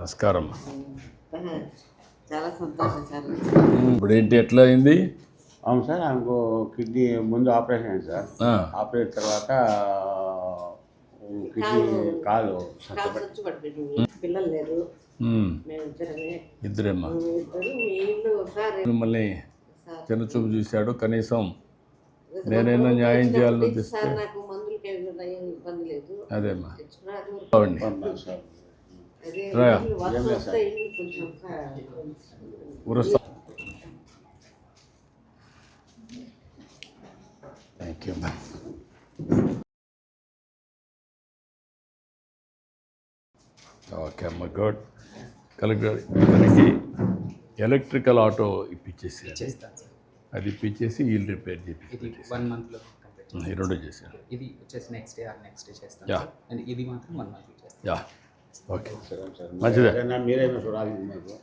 నమస్కారం. చాలా సంతోషం సార్. ఇప్పుడు ఏంటి ఎట్లా అయింది? అవును సార్, ఆమెకు కిడ్నీ ముందు ఆపరేషన్ అయింది సార్. ఆపరేషన్ తర్వాత కిడ్నీ కాలు ఖర్చు పడిపోయింది. పిల్లలు లేరు, ఇద్దరేమ్మా. వీళ్ళు సార్ మిమ్మల్ని చిన్నచూపు చూశాడు. కనీసం నేనైనా న్యాయం చేయాలని సార్ నాకు మందులకి ఇబ్బంది లేదు. అదేమ్మా సార్. థ్యాంక్ యూ అమ్మా. ఓకే అమ్మ, గుడ్. కలెక్టర్ మనకి ఎలక్ట్రికల్ ఆటో ఇప్పించేసి అది ఇప్పించేసి వీళ్ళు రిపేర్ చేసి 1 monthలో ఈ రెండు చేశాను. ఇది వచ్చేసి నెక్స్ట్ డే చేస్తాను. యా. అండ్ ఇది మాత్రం 1 month చేస్తాను. యా, ఓకే, మంచిదే. మీరేమో చూడాలి మాకు.